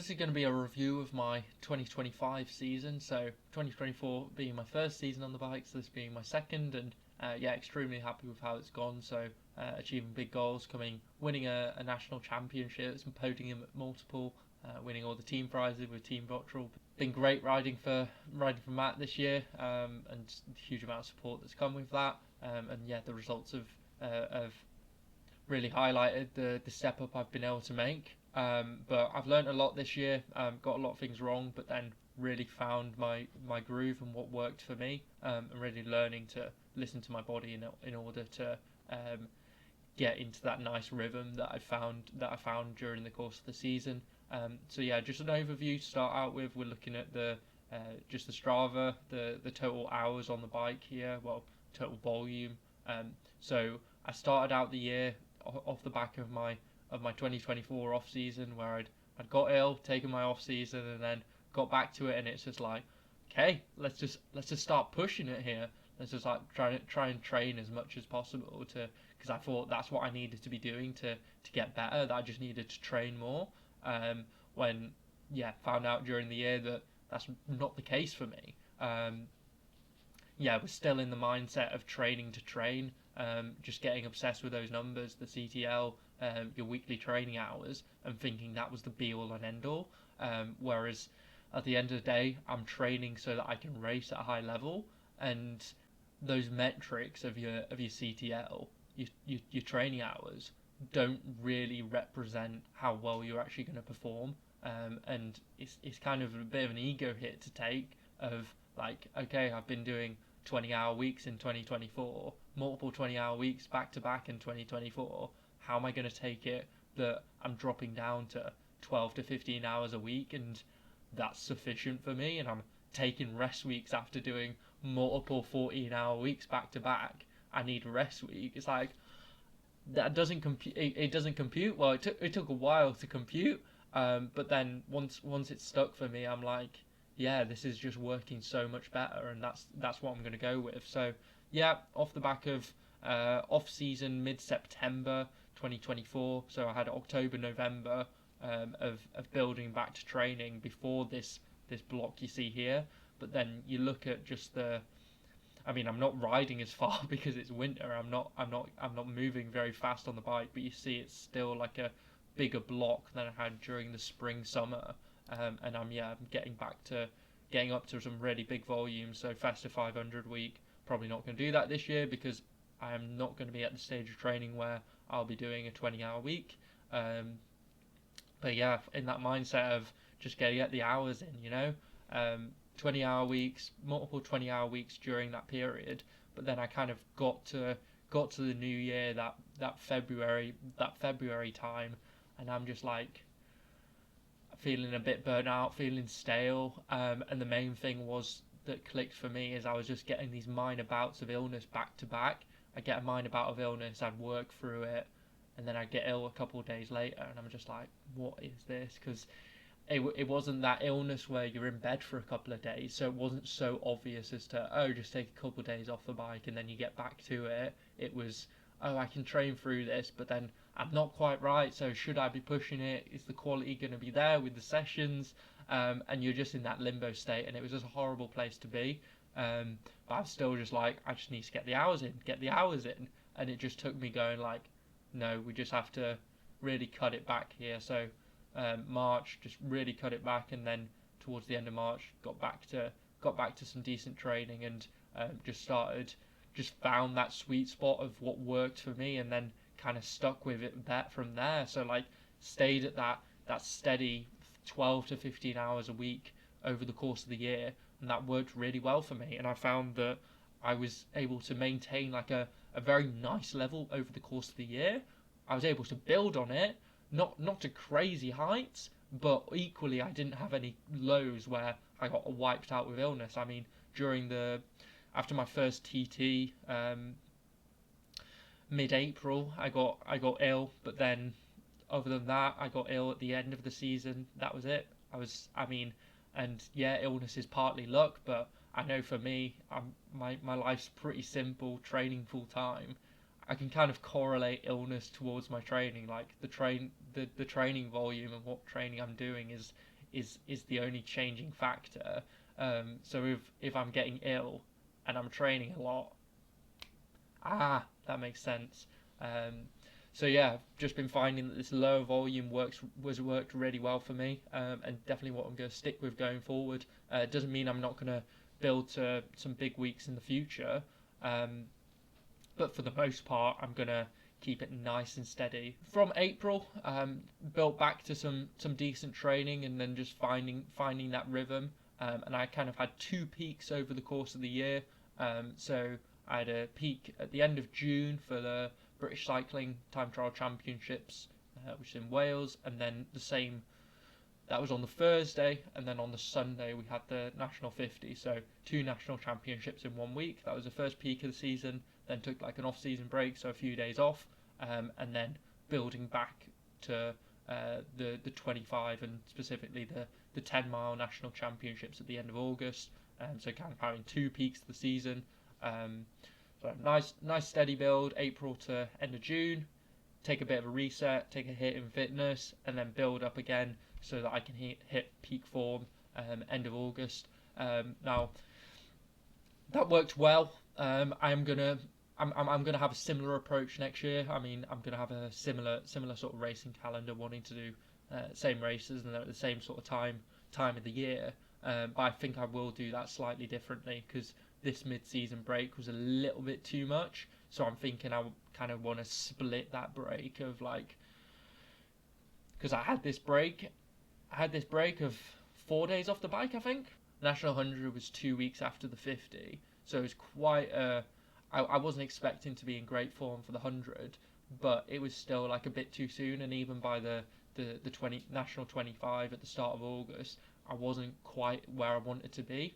this is going to be a review of my 2025 season. So 2024 being my first season on the bikes, this being my second, and yeah, extremely happy with how it's gone. So achieving big goals, winning a national championship, some podium at multiple, winning all the team prizes with Team Vauxhall. Been great riding for Matt this year, and huge amount of support that's come with that. And yeah, the results have really highlighted the step up I've been able to make. But I've learned a lot this year. Got a lot of things wrong, but then really found my groove and what worked for me. And really learning to listen to my body in order to get into that nice rhythm that I found during the course of the season. So yeah, just an overview to start out with. We're looking at just the Strava, the total hours on the bike here. Well, total volume. So I started out the year off the back of my 2024 off season where I'd got ill, taken my off season, and then got back to it, and it's just like, okay, let's just start pushing it here. Let's just like try and train as much as possible because I thought that's what I needed to be doing to get better. That I just needed to train more. When yeah, found out during the year that that's not the case for me. Yeah, we're still in the mindset of training to train, just getting obsessed with those numbers, the CTL, your weekly training hours, and thinking that was the be all and end all. Whereas at the end of the day, I'm training so that I can race at a high level, and those metrics of your CTL, your training hours, don't really represent how well you're actually going to perform. And it's kind of a bit of an ego hit to take of like, okay, I've been doing 20-hour weeks in 2024, multiple 20-hour weeks back to back in 2024. How am I going to take it that I'm dropping down to 12 to 15 hours a week and that's sufficient for me, and I'm taking rest weeks after doing multiple 14-hour weeks back to back? I need a rest week. It's like that doesn't compute. It doesn't compute. Well, it took a while to compute, but then once it's stuck for me, I'm like, yeah, this is just working so much better, and that's what I'm going to go with. So yeah, off the back of off season mid September 2024. So I had October, November of building back to training before this block you see here. But then you look at just I mean, I'm not riding as far because it's winter. I'm not moving very fast on the bike, but you see it's still like a bigger block than I had during the spring summer. And I'm getting up to some really big volumes. So Faster 500 week, probably not going to do that this year because I am not going to be at the stage of training where I'll be doing a 20-hour week. But yeah, in that mindset of just get the hours in, 20-hour weeks, multiple 20-hour weeks during that period. But then I kind of got to the new year, that February time, and I'm just like feeling a bit burnt out, feeling stale. And the main thing was that clicked for me is I was just getting these minor bouts of illness back to back. I get a minor bout of illness, I'd work through it, and then I'd get ill a couple of days later, and I'm just like, what is this? Because it wasn't that illness where you're in bed for a couple of days, so it wasn't so obvious as to, oh, just take a couple of days off the bike and then you get back to it. It was, oh, I can train through this, but then I'm not quite right, so should I be pushing it? Is the quality going to be there with the sessions? And you're just in that limbo state, and it was just a horrible place to be. But I'm still just like, I just need to get the hours in, and it just took me going like, no, we just have to really cut it back here. So March, just really cut it back, and then towards the end of March, got back to some decent training, and just found that sweet spot of what worked for me, and then kind of stuck with it from there. So like stayed at that steady 12 to 15 hours a week over the course of the year, and that worked really well for me. And I found that I was able to maintain like a very nice level over the course of the year. I was able to build on it, not to crazy heights, but equally I didn't have any lows where I got wiped out with illness. I mean, after my first TT, mid-April, I got ill, but then other than that, I got ill at the end of the season. That was it. And yeah, illness is partly luck, but I know for me, my life's pretty simple. Training full time, I can kind of correlate illness towards my training. Like the training volume and what training I'm doing is the only changing factor. So if I'm getting ill and I'm training a lot, that makes sense. So yeah, I've just been finding that this lower volume worked really well for me, and definitely what I'm going to stick with going forward. It doesn't mean I'm not going to build to some big weeks in the future, but for the most part, I'm going to keep it nice and steady. From April, built back to some decent training, and then just finding that rhythm. And I kind of had two peaks over the course of the year. So I had a peak at the end of June for the British Cycling Time Trial Championships, which is in Wales, and then that was on the Thursday, and then on the Sunday we had the National 50, so two national championships in 1 week. That was the first peak of the season, then took like an off-season break, so a few days off, and then building back to the 25 and specifically the 10-mile national championships at the end of August, so kind of having two peaks of the season. So nice steady build, April to end of June, take a bit of a reset, take a hit in fitness, and then build up again so that I can hit peak form end of August. Now that worked well. I'm gonna have a similar approach next year. I mean, I'm gonna have a similar sort of racing calendar, wanting to do same races and at the same sort of time of the year. But I think I will do that slightly differently because this mid-season break was a little bit too much. So I'm thinking I kind of want to split that break of like, because I had this break of 4 days off the bike, I think. National 100 was 2 weeks after the 50, so it was quite I wasn't expecting to be in great form for the 100, but it was still like a bit too soon, and even by the 20 national 25 at the start of August, I wasn't quite where I wanted to be.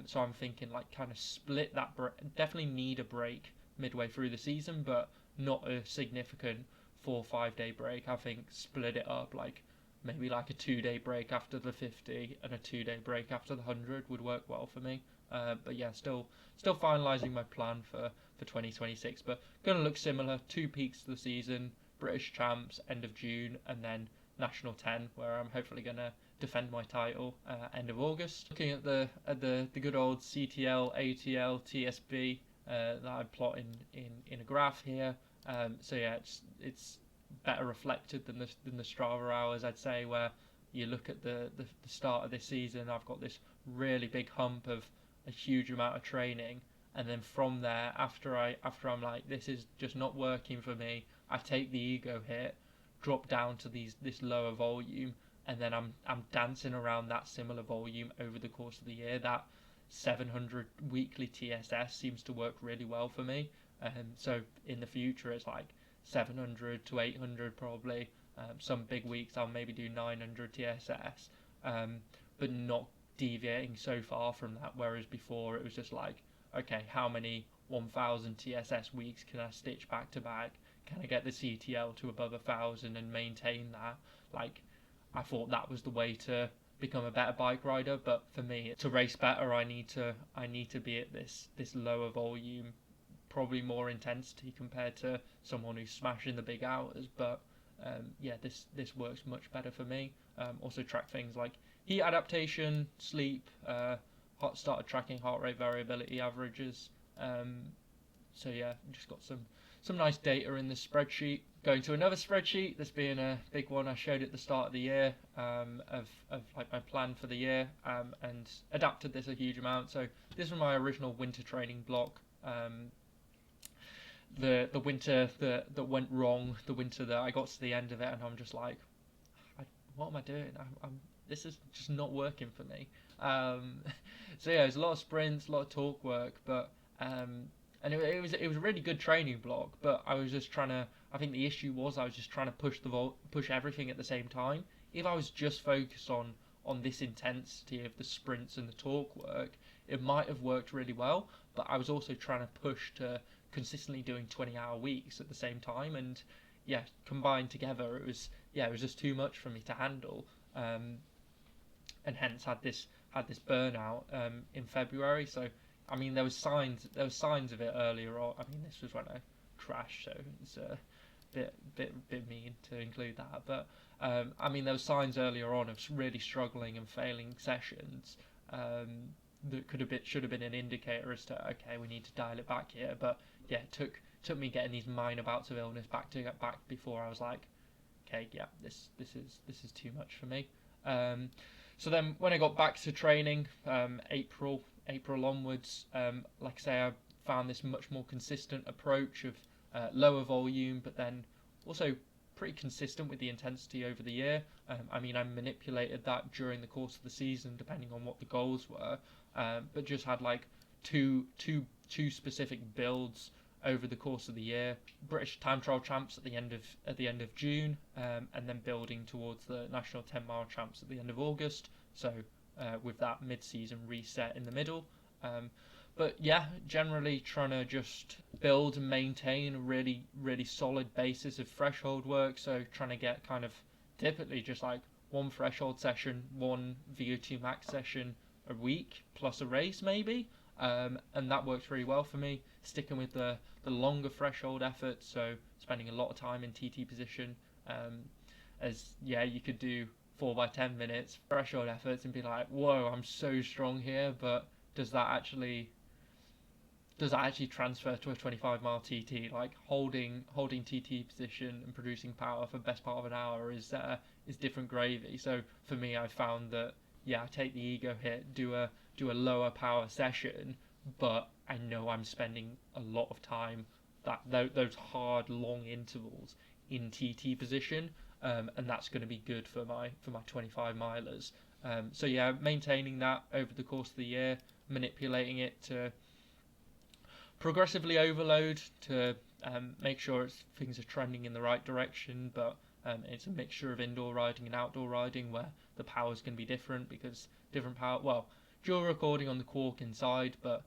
So I'm thinking like kind of split that definitely need a break midway through the season, but not a significant 4 or 5 day break. I think split it up, like maybe like a 2 day break after the 50 and a 2 day break after the 100 would work well for me. But yeah, still finalising my plan for 2026, but going to look similar. Two peaks of the season, British champs end of June, and then National 10, where I'm hopefully going to defend my title end of August. Looking at the good old CTL, ATL, TSB that I plot in a graph here. So yeah, it's better reflected than the Strava hours, I'd say, where you look at the start of this season. I've got this really big hump of a huge amount of training, and then from there, after I'm like, this is just not working for me, I take the ego hit, drop down to this lower volume, and then I'm dancing around that similar volume over the course of the year. That 700 weekly TSS seems to work really well for me. So in the future, it's like 700 to 800 probably. Some big weeks I'll maybe do 900 TSS, but not deviating so far from that. Whereas before it was just like, okay, how many 1000 TSS weeks can I stitch back to back? Can I get the CTL to above 1000 and maintain that? Like, I thought that was the way to become a better bike rider, but for me, to race better, I need to be at this lower volume, probably more intensity compared to someone who's smashing the big hours. But yeah, this works much better for me. Also track things like heat adaptation, sleep. Started tracking heart rate variability averages. So yeah, just got some nice data in this spreadsheet. Going to another spreadsheet, this being a big one I showed at the start of the year, of like my plan for the year, and adapted this a huge amount. So this was my original winter training block. The winter that went wrong, the winter that I got to the end of it, and I'm just like, what am I doing? This is just not working for me. So yeah, there's a lot of sprints, a lot of torque work, but and it was a really good training block. But I was just trying to. I think the issue was I was just trying to push everything at the same time. If I was just focused on this intensity of the sprints and the torque work, it might have worked really well. But I was also trying to push to consistently doing 20-hour weeks at the same time, and yeah, combined together, it was just too much for me to handle. And hence had this burnout in February. So I mean, there was signs of it earlier on. I mean, this was when I crashed, so it's bit mean to include that, but I mean there were signs earlier on of really struggling and failing sessions that should have been an indicator as to, okay, we need to dial it back here. But yeah, it took me getting these minor bouts of illness back to get back before I was like, okay, yeah, this is too much for me. So then when I got back to training, April onwards, like I say, I found this much more consistent approach of lower volume, but then also pretty consistent with the intensity over the year. I mean, I manipulated that during the course of the season, depending on what the goals were, but just had like two specific builds over the course of the year. British time trial champs at the end of June, and then building towards the national 10-mile champs at the end of August. So with that mid-season reset in the middle. But yeah, generally trying to just build and maintain a really solid basis of threshold work. So trying to get kind of typically just like one threshold session, one VO2 max session a week plus a race maybe. And that works really well for me. Sticking with the longer threshold efforts, so spending a lot of time in TT position. As yeah, you could do 4x10 minutes threshold efforts and be like, whoa, I'm so strong here, but does that actually transfer to a 25-mile TT? Like holding TT position and producing power for the best part of an hour is different gravy. So for me, I found that yeah, I take the ego hit, do a lower power session, but I know I'm spending a lot of time those hard long intervals in TT position, and that's going to be good for my 25 milers. So yeah, maintaining that over the course of the year, manipulating it to progressively overload to make sure things are trending in the right direction, but it's a mixture of indoor riding and outdoor riding where the power is going to be different because different power. Well, dual recording on the Quark inside, but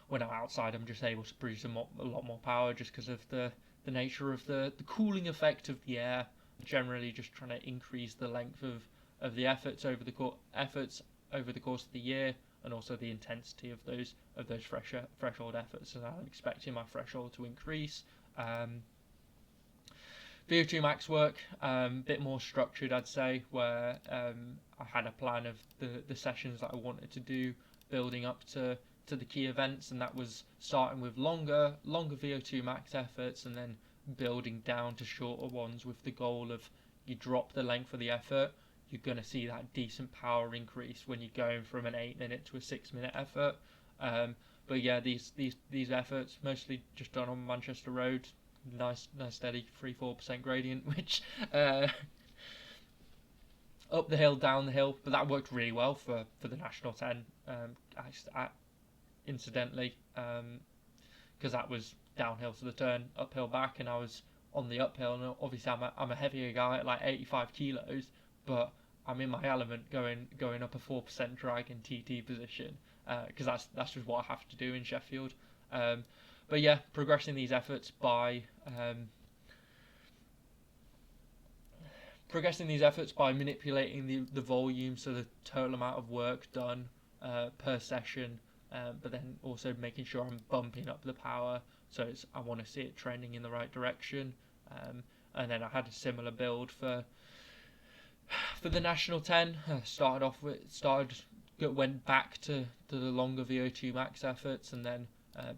when I'm outside, I'm just able to produce a lot more power just because of the nature of the cooling effect of the air. Generally, just trying to increase the length of the efforts over the course of the year, and also the intensity of those threshold efforts. And I'm expecting my threshold to increase. VO2 max work, bit more structured, I'd say, where I had a plan of the sessions that I wanted to do, building up to the key events, and that was starting with longer VO2 max efforts, and then building down to shorter ones with the goal of you drop the length of the effort, you're going to see that decent power increase when you're going from an 8-minute to a 6-minute effort. But yeah, these efforts mostly just done on Manchester Road. Nice steady 3-4% gradient, which up the hill, down the hill, but that worked really well for the National 10. Incidentally, because that was downhill to the turn, uphill back, and I was on the uphill, and obviously I'm a heavier guy at like 85 kilos, but I'm in my element going up a 4% drag in TT position, because that's just what I have to do in Sheffield. But yeah, progressing these efforts by manipulating the volume, so the total amount of work done per session, but then also making sure I'm bumping up the power, so I want to see it trending in the right direction. And then I had a similar build for the National 10. Went back to the longer VO2 max efforts, and then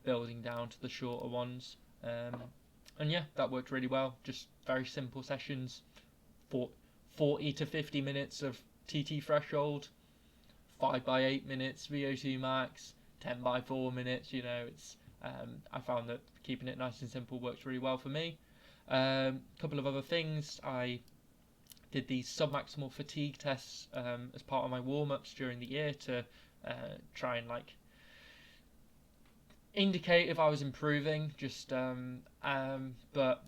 building down to the shorter ones. And yeah, that worked really well. Just very simple sessions, 40 to 50 minutes of TT threshold, 5x8 minutes VO2 max, 10x4 minutes. You know, it's I found that keeping it nice and simple works really well for me. Couple of other things. I did these submaximal fatigue tests as part of my warm-ups during the year to try and like indicate if I was improving. But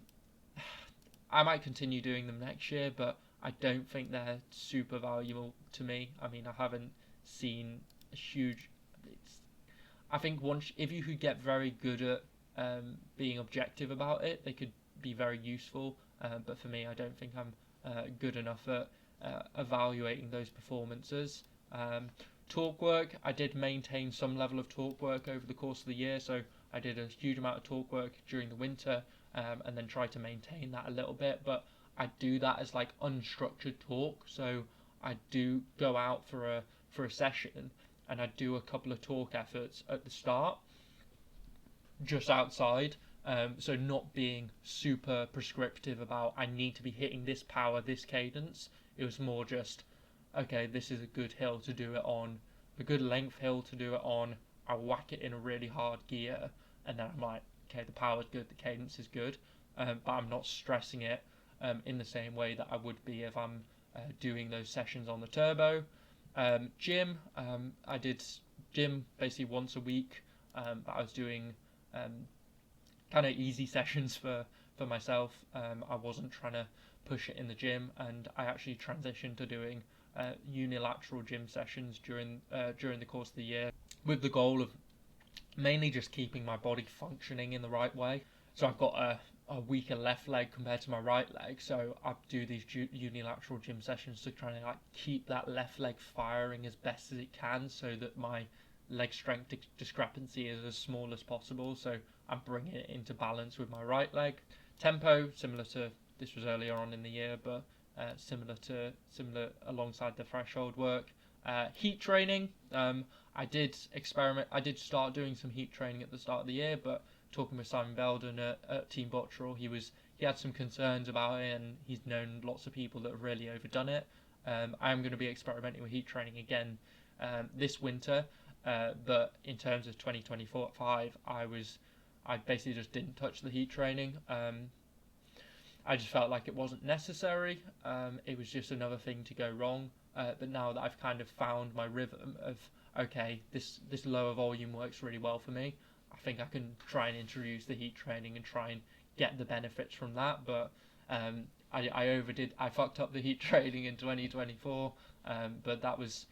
I might continue doing them next year, but I don't think they're super valuable to me. I mean, I haven't seen a huge. I think if you could get very good at being objective about it, they could be very useful. But for me, I don't think I'm good enough at evaluating those performances. Torque work, I did maintain some level of torque work over the course of the year, so I did a huge amount of torque work during the winter, and then try to maintain that a little bit. But I do that as like unstructured talk. So I do go out for a session, and I do a couple of talk efforts at the start, just outside. So not being super prescriptive about I need to be hitting this power, this cadence. It was more just, okay, this is a good hill to do it on, a good length hill to do it on. I whack it in a really hard gear, and then I'm like, okay, the power's good, the cadence is good, but I'm not stressing it in the same way that I would be if I'm doing those sessions on the turbo. Gym, I did gym basically once a week, but I was doing kind of easy sessions for myself. I wasn't trying to push it in the gym, and I actually transitioned to doing unilateral gym sessions during the course of the year, with the goal of mainly just keeping my body functioning in the right way. So I've got a weaker left leg compared to my right leg, so I do these unilateral gym sessions to try and like keep that left leg firing as best as it can, so that my leg strength discrepancy is as small as possible. So I'm bringing it into balance with my right leg. Tempo, similar to this was earlier on in the year, but similar alongside the threshold work. Heat training, I did experiment. I did start doing some heat training at the start of the year, but talking with Simon Belden at Team Bottrell, he had some concerns about it, and he's known lots of people that have really overdone it. I am going to be experimenting with heat training again this winter, but in terms of 2024-5, I basically just didn't touch the heat training. I just felt like it wasn't necessary. It was just another thing to go wrong. But now that I've kind of found my rhythm of, okay, this lower volume works really well for me, I think I can try and introduce the heat training and try and get the benefits from that. But I overdid. I fucked up the heat training in 2024. But that was,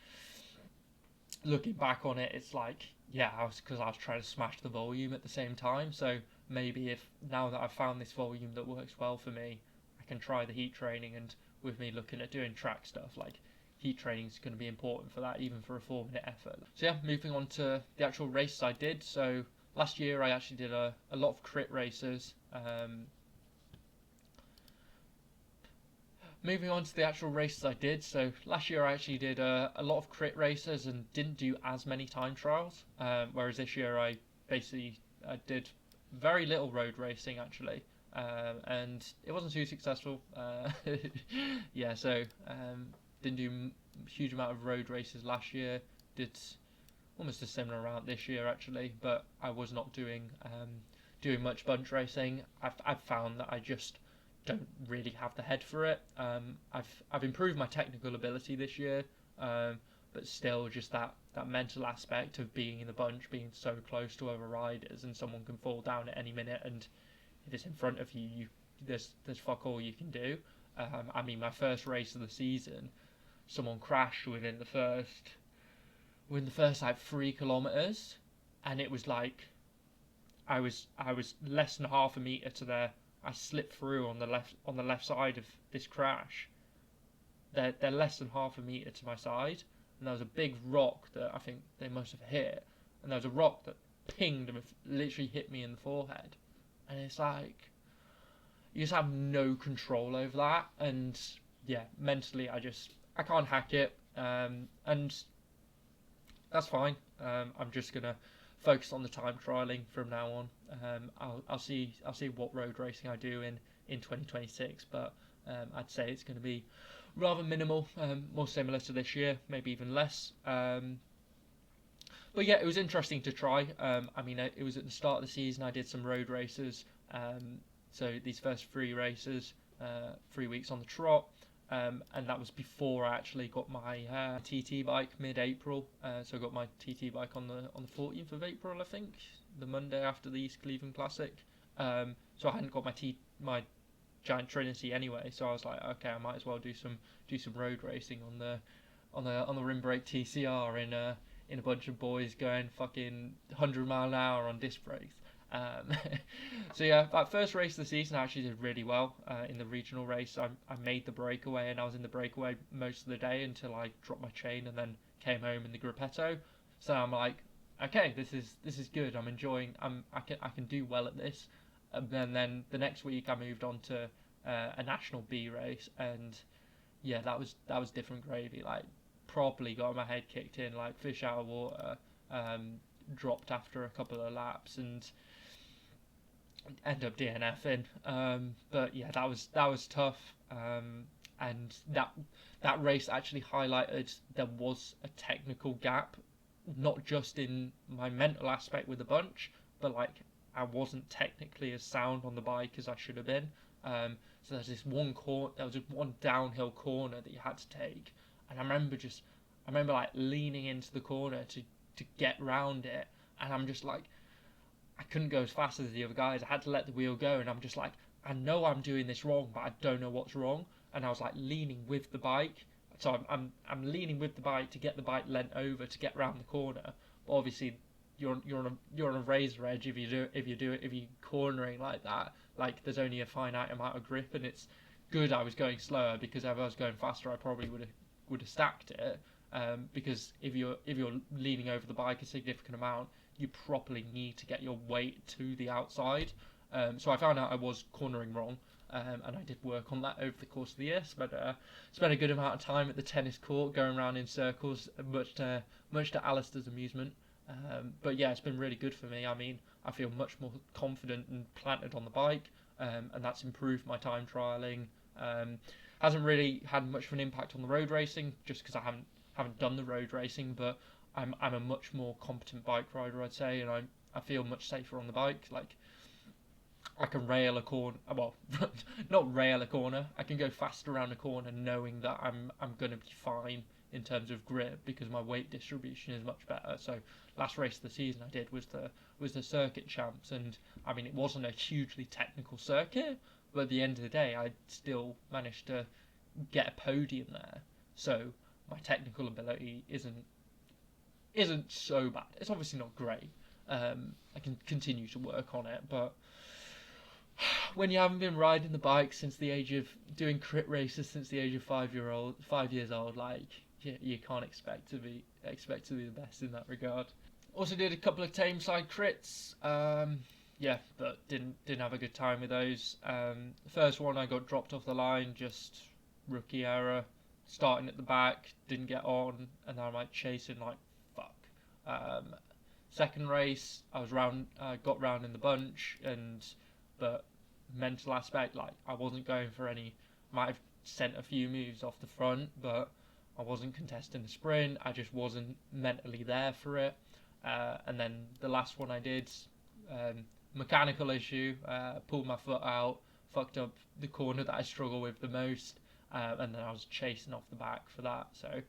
looking back on it, it's like, yeah, because I was trying to smash the volume at the same time. So maybe if now that I've found this volume that works well for me, I can try the heat training. And with me looking at doing track stuff, like heat training is going to be important for that, even for a 4-minute effort. So yeah, moving on to the actual races I did. So last year I actually did a lot of crit races. Moving on to the actual races I did. So last year I actually did a lot of crit races and didn't do as many time trials. Whereas this year I basically did very little road racing actually. And it wasn't too successful. Yeah, so didn't do a huge amount of road races last year. Did almost a similar amount this year actually, but I was not doing much bunch racing. I've found that I just don't really have the head for it. I've improved my technical ability this year, but still just that mental aspect of being in the bunch, being so close to other riders, and someone can fall down at any minute, and if it's in front of you, there's fuck all you can do. I mean, my first race of the season, someone crashed within the first like 3 kilometers, and it was like I was less than half a meter to there. I slipped through on the left side of this crash. They're less than half a meter to my side, and there was a big rock that I think they must have hit, and there was a rock that pinged and literally hit me in the forehead, and it's like you just have no control over that. And yeah, mentally I can't hack it, and that's fine. I'm just gonna focus on the time trialing from now on. I'll see what road racing I do in 2026, but I'd say it's going to be rather minimal, more similar to this year, maybe even less. But yeah, it was interesting to try. I mean, it was at the start of the season. I did some road races. So these first 3 races, 3 weeks on the trot. And that was before I actually got my TT bike mid-April. So I got my TT bike on the 14th of April, I think, the Monday after the East Cleveland Classic. So I hadn't got my Giant Trinity anyway. So I was like, okay, I might as well do some road racing on the rim brake TCR in a bunch of boys going fucking 100 mile an hour on disc brakes. So yeah, that first race of the season I actually did really well. In the regional race, I made the breakaway, and I was in the breakaway most of the day until I dropped my chain and then came home in the gruppetto. So I'm like, okay, this is good. I'm enjoying. I can do well at this. And then the next week I moved on to a national B race, and yeah, that was different gravy. Like, properly got my head kicked in, like fish out of water. Dropped after a couple of laps and end up DNFing. But yeah, that was tough. And that race actually highlighted there was a technical gap, not just in my mental aspect with the bunch, but like I wasn't technically as sound on the bike as I should have been. So there was just one downhill corner that you had to take, and I remember like leaning into the corner to get round it, and I'm just like, I couldn't go as fast as the other guys. I had to let the wheel go, and I'm just like, I know I'm doing this wrong, but I don't know what's wrong. And I was like leaning with the bike, so I'm leaning with the bike to get the bike leant over to get round the corner. But obviously, you're on a razor edge if you're cornering like that. Like, there's only a finite amount of grip, and it's good I was going slower, because if I was going faster, I probably would have stacked it. Because if you're leaning over the bike a significant amount, you properly need to get your weight to the outside. So I found out I was cornering wrong, and I did work on that over the course of the year. Spent a good amount of time at the tennis court, going around in circles, much to Alistair's amusement. But yeah, it's been really good for me. I mean, I feel much more confident and planted on the bike, and that's improved my time trialing. Hasn't really had much of an impact on the road racing, just because I haven't done the road racing, but I'm a much more competent bike rider, I'd say, and I feel much safer on the bike. Like, I can rail a corner, well, not rail a corner. I can go faster around a corner, knowing that I'm gonna be fine in terms of grip, because my weight distribution is much better. So last race of the season I did was the circuit champs, and I mean, it wasn't a hugely technical circuit, but at the end of the day I still managed to get a podium there. So my technical ability isn't so bad. It's obviously not great. I can continue to work on it, but when you haven't been riding the bike since the age of doing crit races since the age of 5 years old, like, you can't expect to be the best in that regard. Also did a couple of tame side crits. Yeah, but didn't have a good time with those. The first one I got dropped off the line, just rookie error. Starting at the back, didn't get on, and then I'm like chasing like fuck. Second race, got round in the bunch, but mental aspect, like, I wasn't going for any. Might have sent a few moves off the front, but I wasn't contesting the sprint. I just wasn't mentally there for it. And then the last one I did, mechanical issue, pulled my foot out, fucked up the corner that I struggle with the most, and then I was chasing off the back for that. So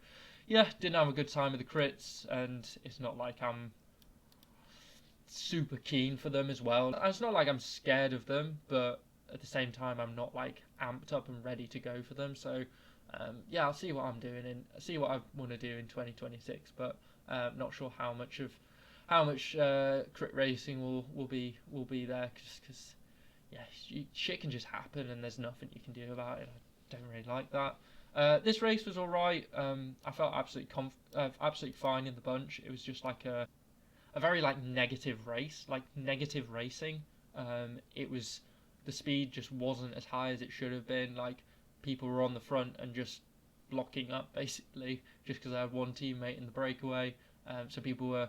yeah, didn't have a good time with the crits, and it's not like I'm super keen for them as well. It's not like I'm scared of them, but at the same time I'm not like amped up and ready to go for them. So yeah, I'll see what I'm doing and see what I want to do in 2026, but not sure how much crit racing will be there, because yeah, shit can just happen and there's nothing you can do about it. I don't really like that. This race was alright. I felt absolutely fine in the bunch. It was just like a very like negative race, like negative racing. It was, the speed just wasn't as high as it should have been. Like, people were on the front and just blocking up basically, just because I had one teammate in the breakaway. So people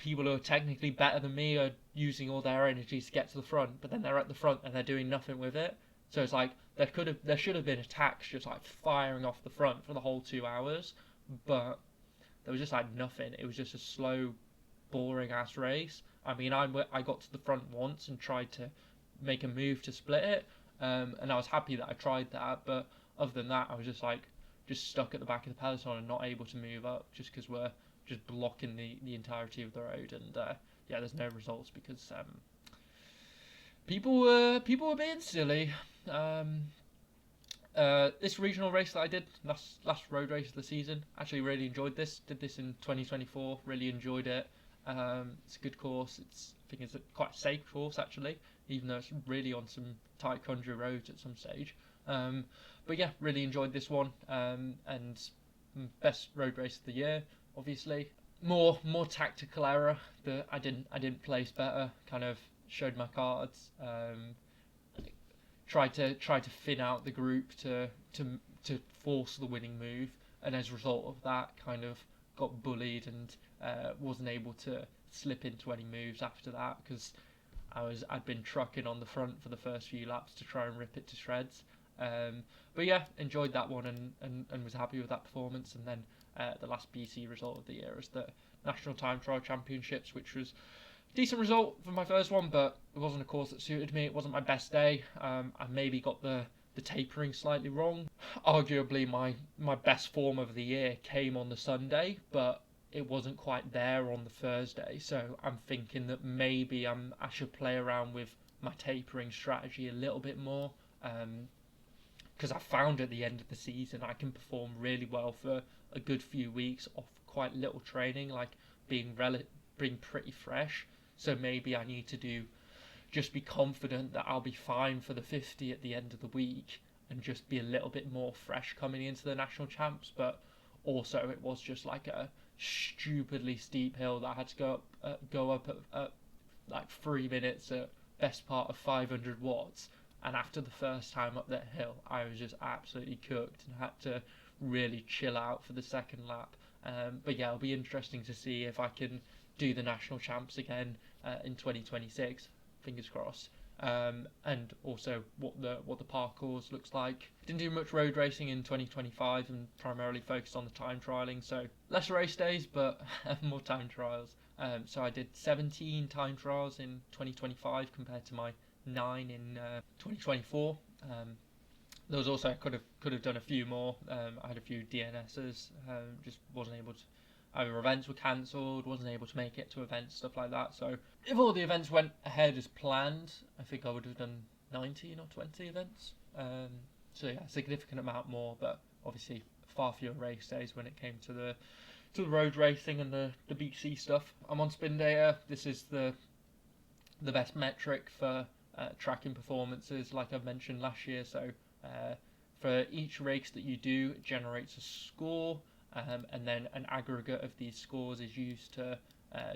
who are technically better than me are using all their energies to get to the front, but then they're at the front and they're doing nothing with it. So it's like there should have been attacks just like firing off the front for the whole 2 hours, but there was just like nothing. It was just a slow, boring ass race. I mean, I got to the front once and tried to make a move to split it, and I was happy that I tried that. But other than that, I was just stuck at the back of the peloton and not able to move up, just because we're just blocking the entirety of the road. And yeah, there's no results because people were being silly. This regional race that I did, last road race of the season, actually really enjoyed this. Did this in 2024, really enjoyed it. It's a good course. I think it's quite a safe course actually, even though it's really on some tight country roads at some stage. But yeah, really enjoyed this one. And best road race of the year, obviously. More tactical error that I didn't place better. Kind of showed my cards. Tried to thin out the group to force the winning move, and as a result of that, kind of got bullied and wasn't able to slip into any moves after that because I'd been trucking on the front for the first few laps to try and rip it to shreds. But yeah, enjoyed that one and was happy with that performance. And then the last BC result of the year is the National Time Trial Championships, which was a decent result for my first one, but it wasn't a course that suited me. It wasn't my best day. I maybe got the tapering slightly wrong. Arguably, my best form of the year came on the Sunday, but it wasn't quite there on the Thursday. So I'm thinking that maybe I should play around with my tapering strategy a little bit more. Because I found at the end of the season I can perform really well for a good few weeks off quite little training, like being pretty fresh. So maybe I need to just be confident that I'll be fine for the 50 at the end of the week and just be a little bit more fresh coming into the national champs. But also it was just like a stupidly steep hill that I had to go up at like 3 minutes at best part of 500 watts. And after the first time up that hill, I was just absolutely cooked and had to really chill out for the second lap. But yeah, it'll be interesting to see if I can do the national champs again in 2026. Fingers crossed. And also what the parcours looks like. Didn't do much road racing in 2025 and primarily focused on the time trialing. So less race days, but more time trials. So I did 17 time trials in 2025 compared to my 9 in 2024. There was also could have done a few more. I had a few DNSs. Just wasn't able to. Either events were cancelled, wasn't able to make it to events, stuff like that. So if all the events went ahead as planned, I think I would have done 19 or 20 events. So yeah, a significant amount more, but obviously far fewer race days when it came to the road racing and the BC stuff. I'm on Spin Data. This is the best metric for tracking performances, like I've mentioned last year. So for each race that you do, it generates a score, and then an aggregate of these scores is used to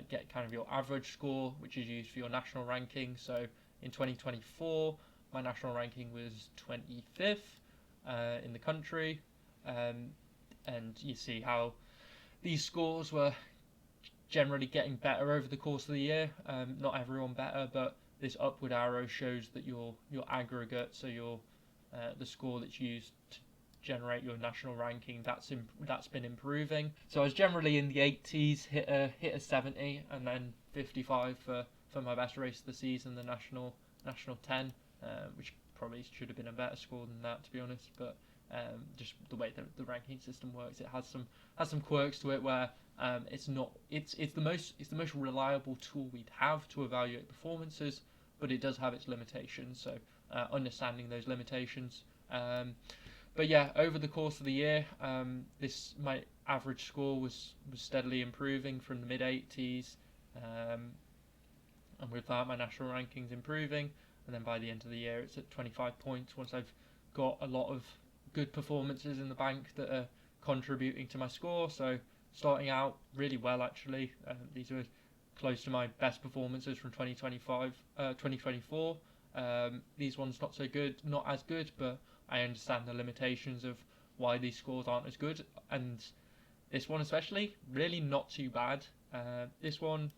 get kind of your average score, which is used for your national ranking. So in 2024, my national ranking was 25th in the country, and you see how these scores were generally getting better over the course of the year. Not everyone better, but this upward arrow shows that your aggregate, so your the score that's used to generate your national ranking, that's been improving. So I was generally in the 80s, hit a 70, and then 55 for my best race of the season, the national 10, which probably should have been a better score than that, to be honest. But just the way the ranking system works, it has some quirks to it where it's the most reliable tool we'd have to evaluate performances, but it does have its limitations. So understanding those limitations. But yeah, over the course of the year, my average score was steadily improving from the mid 80s, and with that, my national ranking's improving. And then by the end of the year, it's at 25 points once I've got a lot of good performances in the bank that are contributing to my score. So starting out really well, actually. These are close to my best performances from 2024. These ones not so good, not as good, but I understand the limitations of why these scores aren't as good. And this one especially, really not too bad. This one,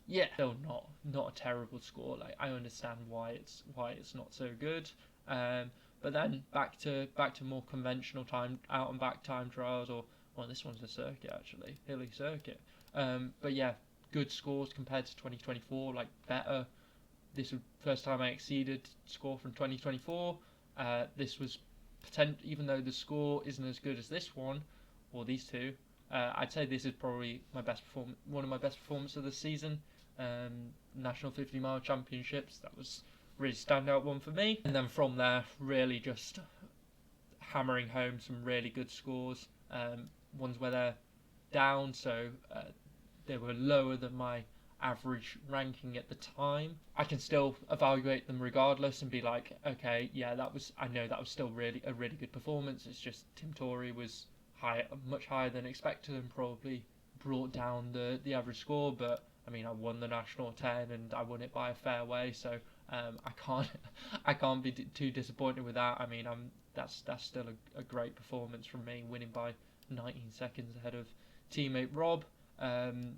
yeah, still not a terrible score. Like, I understand why it's not so good. But then back to more conventional out and back time trials, or well, this one's a circuit actually, hilly circuit. But yeah, good scores compared to 2024, like better. This was the first time I exceeded score from 2024. This was even though the score isn't as good as this one or these two. I'd say this is probably one of my best performances of the season. National 50-mile championships, that was really standout one for me. And then from there, really just hammering home some really good scores. Ones where they're down, so they were lower than my average ranking at the time. I can still evaluate them regardless and be like, okay, yeah, I know that was still a really good performance. It's just Tim Torrey was much higher than expected and probably brought down the average score, but I mean, I won the national 10 and I won it by a fair way, so I can't I can't be too disappointed with that. I mean, that's still a great performance from me, winning by 19 seconds ahead of teammate Rob. Um,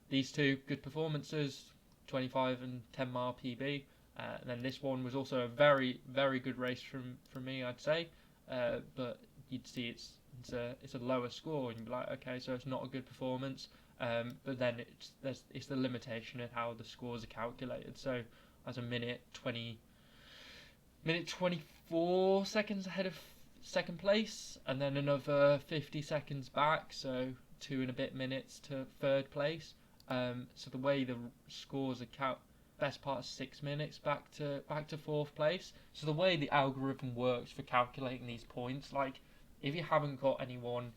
these two good performances, 25 and 10 mile PB. And then this one was also a very good race from me, I'd say. But you'd see it's a lower score, and you'd be like, okay, so it's not a good performance. But then it's the limitation of how the scores are calculated. So as a minute 24 seconds ahead of second place, and then another 50 seconds back, so 2 and a bit minutes to third place. So the way the scores are best part of 6 minutes back to fourth place. So the way the algorithm works for calculating these points, like if you haven't got anyone,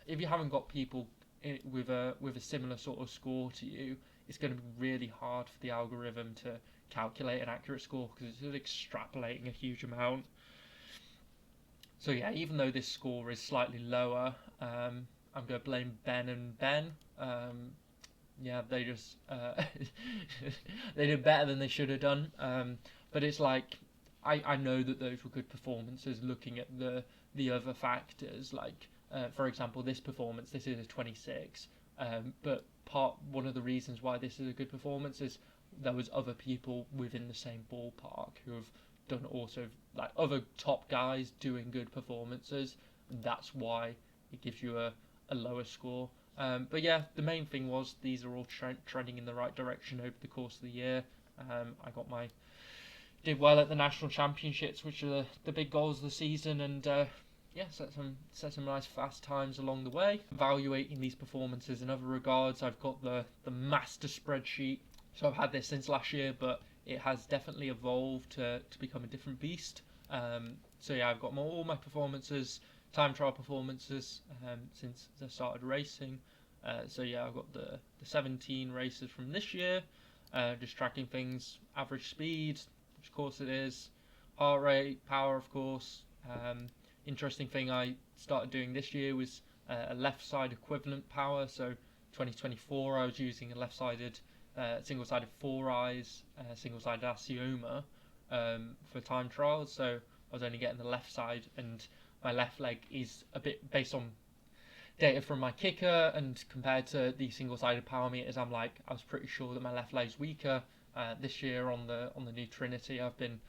if you haven't got people with a similar sort of score to you, it's going to be really hard for the algorithm to calculate an accurate score because it's just extrapolating a huge amount. So yeah, even though this score is slightly lower, I'm going to blame Ben and Ben. Yeah, they just they did better than they should have done. But it's like I know that those were good performances. Looking at the other factors, like for example, this performance, this is a 26. But one of the reasons why this is a good performance is there was other people within the same ballpark who have done also, like other top guys doing good performances. And that's why it gives you a lower score. But yeah, the main thing was these are all trending in the right direction over the course of the year. I did well at the national championships, which are the big goals of the season, and yeah, set some nice fast times along the way. Evaluating these performances in other regards, I've got the master spreadsheet. So I've had this since last year, but it has definitely evolved to become a different beast. So yeah, I've got all my performances, time trial performances since I started racing. So yeah, I've got the 17 races from this year, just tracking things, average speed, which of course it is, heart rate, power of course. Interesting thing I started doing this year was a left side equivalent power. So 2024 I was using a left-sided single-sided 4eyes, single-sided Asioma for time trials. So I was only getting the left side, and my left leg is a bit based on data from my kicker, and compared to the single-sided power meters, I was pretty sure that my left leg's weaker. This year on the new Trinity, I've been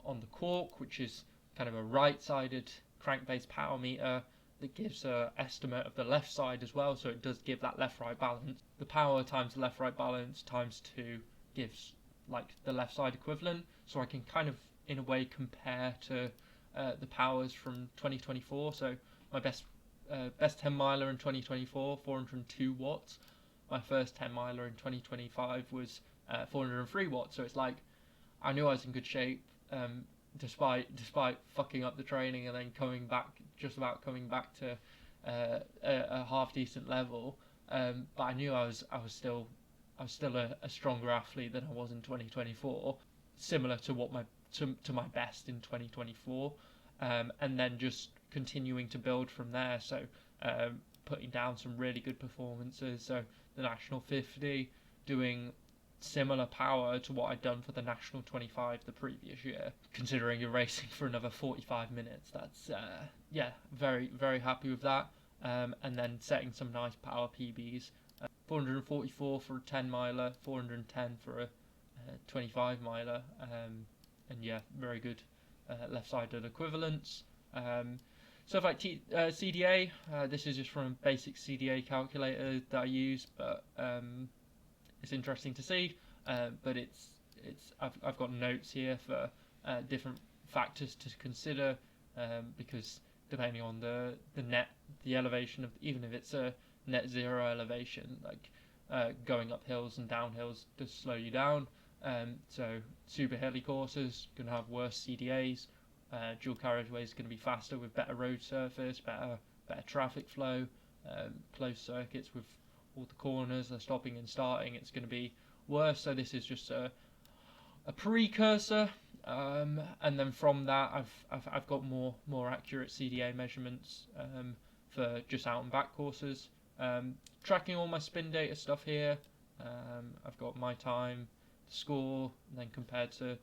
on the Cork, which is kind of a right-sided crank-based power meter that gives an estimate of the left side as well, so it does give that left-right balance. The power times the left-right balance times 2 gives like the left side equivalent, so I can kind of in a way compare to the powers from 2024. So my best 10 miler in 2024, 402 watts. My first 10 miler in 2025 was 403 watts. So it's like I knew I was in good shape, despite fucking up the training and then just about coming back to a half decent level. But I knew I was still a stronger athlete than I was in 2024, similar to what to my best in 2024, and then just continuing to build from there. So putting down some really good performances. So the National 50, doing similar power to what I'd done for the National 25 the previous year. Considering you're racing for another 45 minutes, that's very very happy with that. And then setting some nice power PBs. 444 for a 10 miler, 410 for a 25 miler, and yeah, very good left-sided equivalents. Stuff like CDA, this is just from a basic CDA calculator that I use, but it's interesting to see. But I've got notes here for different factors to consider, because depending on the elevation of, even if it's a net zero elevation, like going up hills and down hills does slow you down. So super hilly courses going to have worse CDAs. Dual carriageway is going to be faster with better road surface, better traffic flow. Closed circuits with all the corners, the stopping and starting, it's going to be worse. So this is just a precursor, and then from that I've got more accurate CDA measurements for just out and back courses. Tracking all my spin data stuff here. I've got my time, the score, and then compared to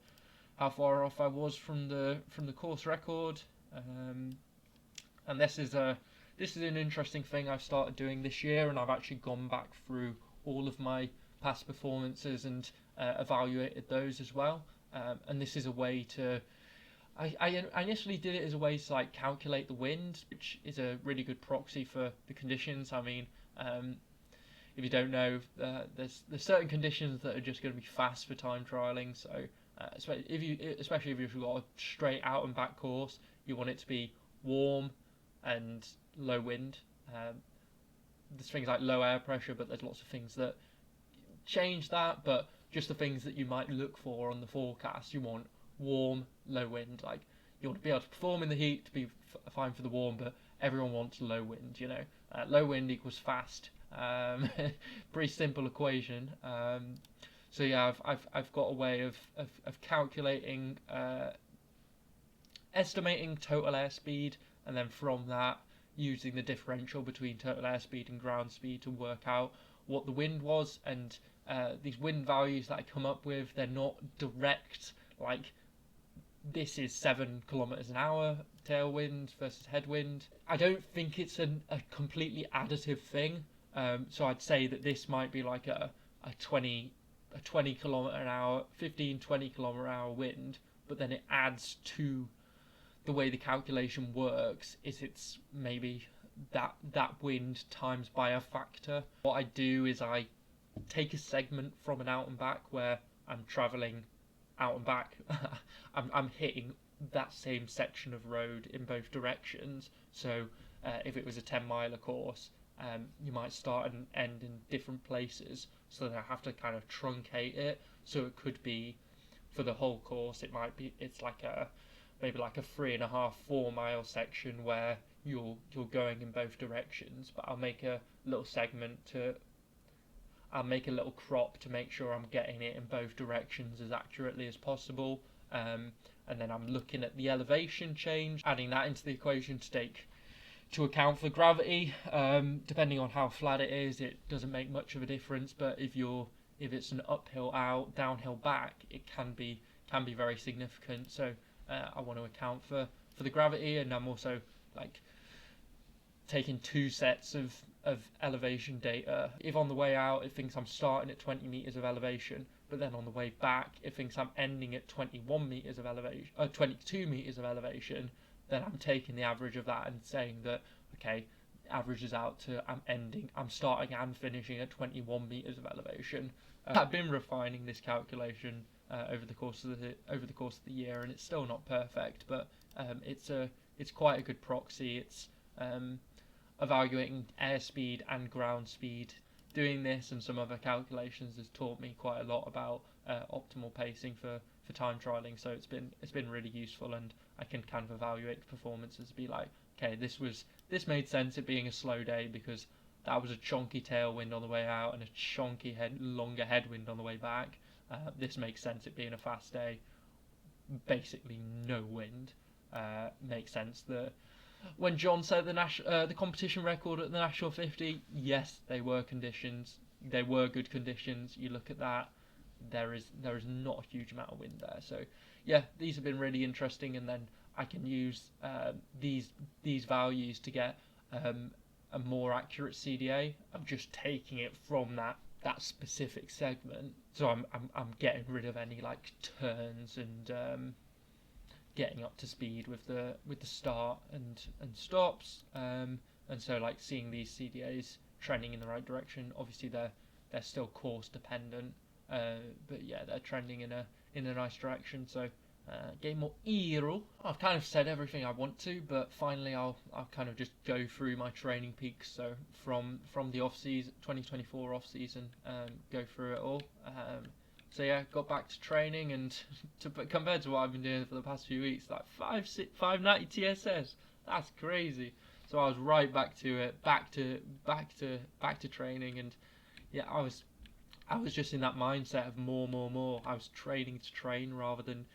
how far off I was from the course record. And this is an interesting thing I've started doing this year, and I've actually gone back through all of my past performances and evaluated those as well. And this is a way to I initially did it as a way to like calculate the wind, which is a really good proxy for the conditions. I mean, if you don't know, there's certain conditions that are just going to be fast for time trialing. So especially if you've got a straight out and back course, you want it to be warm and low wind. There's things like low air pressure, but there's lots of things that change that. But just the things that you might look for on the forecast, you want warm, low wind. Like, you want to be able to perform in the heat to be fine for the warm, but everyone wants low wind. You know, low wind equals fast. Pretty simple equation. So yeah, I've got a way of calculating, estimating total airspeed, and then from that using the differential between total airspeed and ground speed to work out what the wind was. And these wind values that I come up with, they're not direct, like this is 7 kilometers an hour tailwind versus headwind. I don't think it's a completely additive thing. So I'd say that this might be like a 20 kilometer an hour, 15-20 kilometer an hour wind, but then it adds to the way the calculation works. Is it's maybe that wind times by a factor. What I do is I take a segment from an out and back where I'm traveling out and back. I'm hitting that same section of road in both directions. So if it was a 10-miler course, you might start and end in different places, so that I have to kind of truncate it. So it could be for the whole course, it's like maybe like a 3.5-4 mile section where you're going in both directions, but I'll make a little crop to make sure I'm getting it in both directions as accurately as possible. And then I'm looking at the elevation change, adding that into the equation to account for gravity. Depending on how flat it is, it doesn't make much of a difference, but if it's an uphill out, downhill back, it can be very significant. So I want to account for the gravity, and I'm also like taking 2 sets of elevation data. If on the way out it thinks I'm starting at 20 meters of elevation, but then on the way back it thinks I'm ending at 21 meters of elevation, 22 meters of elevation, then I'm taking the average of that and saying that, okay, averages out to I'm starting and finishing at 21 meters of elevation. I've been refining this calculation over the course of the year, and it's still not perfect, but it's quite a good proxy. It's evaluating airspeed and ground speed. Doing this and some other calculations has taught me quite a lot about optimal pacing for time trialing. So it's been really useful, and I can kind of evaluate performances, be like, okay, this made sense it being a slow day because that was a chonky tailwind on the way out and a chonky longer headwind on the way back. This makes sense it being a fast day, basically no wind. Makes sense that when John set the competition record at the National 50, yes, they were good conditions. You look at that, there is not a huge amount of wind there. So yeah, these have been really interesting, and then I can use these values to get a more accurate CDA. I'm just taking it from that specific segment, so I'm getting rid of any like turns and getting up to speed with the start and stops, and so like seeing these CDAs trending in the right direction. Obviously they're still course dependent, but yeah, they're trending in a nice direction. So getting more aero. I've kind of said everything I want to, but finally I'll kind of just go through my training peaks. So from the off season, 2024 off season, go through it all. So yeah, got back to training, and compared to what I've been doing for the past few weeks, like 590 TSS, that's crazy. So I was right back to it, back to training, and yeah, I was just in that mindset of more. I was training to train rather than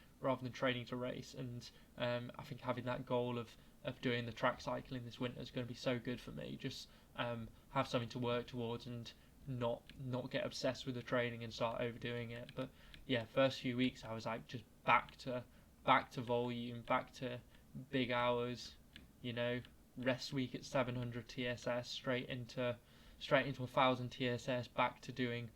training to race, and I think having that goal of doing the track cycling this winter is going to be so good for me. Just have something to work towards, and not get obsessed with the training and start overdoing it. But yeah, first few weeks I was like just back to volume, back to big hours, rest week at 700 TSS, straight into 1000 TSS, back to doing,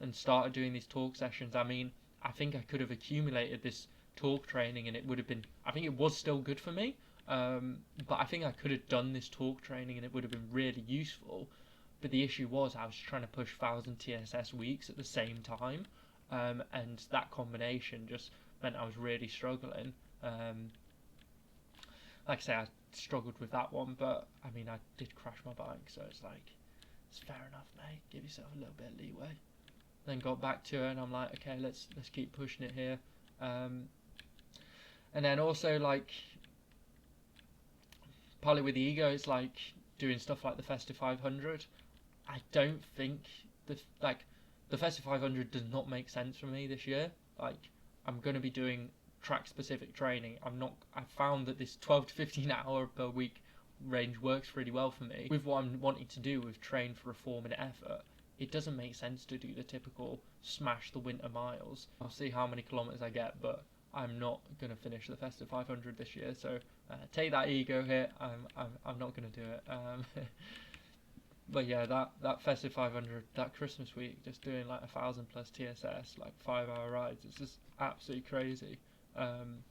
and started doing these talk sessions. I mean, I think I could have accumulated this talk training and it would have been, I think it was still good for me, but I think I could have done this talk training and it would have been really useful. But the issue was I was trying to push 1000 TSS weeks at the same time, and that combination just meant I was really struggling. Like I say, I struggled with that one, but I mean, I did crash my bike, so it's like, it's fair enough, mate. Give yourself a little bit of leeway. Then got back to it, and I'm like, okay, let's keep pushing it here. And then also, like, partly with the ego, it's like doing stuff like the Festive 500. I don't think the Festive 500 does not make sense for me this year. Like, I'm going to be doing track-specific training. I found that this 12 to 15 hour per week range works really well for me. With what I'm wanting to do with train for a 4-minute effort, it doesn't make sense to do the typical smash the winter miles. I'll see how many kilometers I get, but I'm not going to finish the Festive 500 this year, so take that ego hit. I'm not going to do it. But yeah, that Festive 500, that Christmas week, just doing like 1,000 plus TSS, like 5-hour rides, it's just absolutely crazy. And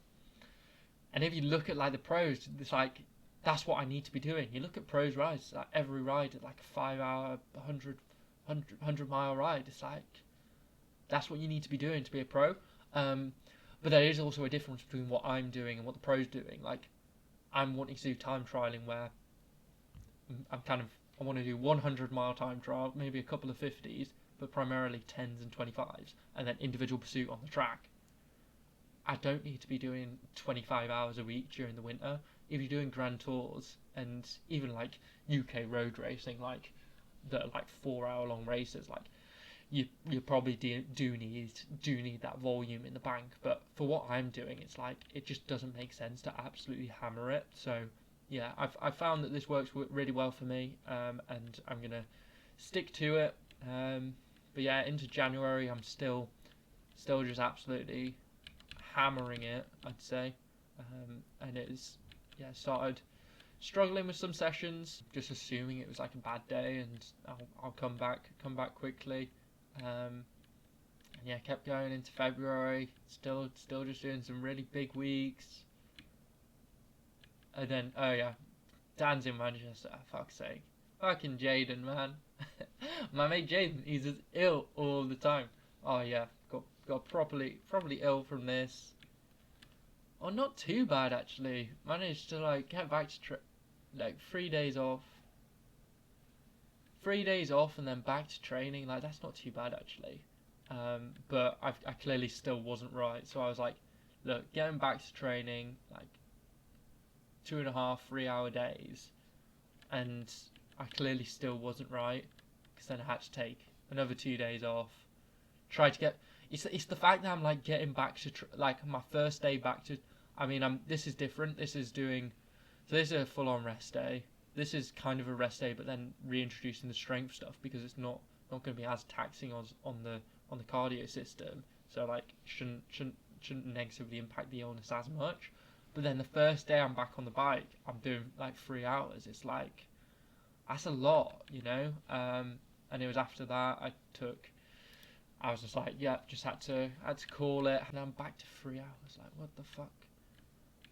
if you look at like the pros, it's like, that's what I need to be doing. You look at pros rides, like every ride at like a 5-hour, 100 mile ride. It's like, that's what you need to be doing to be a pro. But there is also a difference between what I'm doing and what the pro's doing. Like, I'm wanting to do time trialing where I want to do 100 mile time trial, maybe a couple of 50s, but primarily 10s and 25s, and then individual pursuit on the track. I don't need to be doing 25 hours a week during the winter. If you're doing Grand Tours and even like UK road racing, like that are like 4-hour long races, like you probably do need that volume in the bank. But for what I'm doing, it's like, it just doesn't make sense to absolutely hammer it. So yeah, I've found that this works really well for me, and I'm gonna stick to it. But yeah, into January, I'm still just absolutely hammering it, I'd say. And started struggling with some sessions, just assuming it was like a bad day, and I'll come back quickly. And yeah, kept going into February, still just doing some really big weeks. And then, oh yeah, Dan's in Manchester, fuck's sake. Fucking Jaden, man. My mate Jaden, he's just ill all the time. Oh yeah, got properly ill from this. Oh, not too bad actually. Managed to like get back to like 3 days off. 3 days off and then back to training. Like, that's not too bad actually. But I clearly still wasn't right. So I was like, look, getting back to training, like 2.5, 3 hour days, and I clearly still wasn't right, because then I had to take another 2 days off. Try to get. It's the fact that I'm like getting back to like my first day back to. I mean, this is different. This is a full-on rest day. This is kind of a rest day, but then reintroducing the strength stuff, because it's not going to be as taxing on the cardio system. So like shouldn't negatively impact the illness as much. But then the first day I'm back on the bike, I'm doing like 3 hours. It's like, that's a lot, and it was after that I was just like, yeah, just had to call it. And I'm back to 3 hours. Like, what the fuck?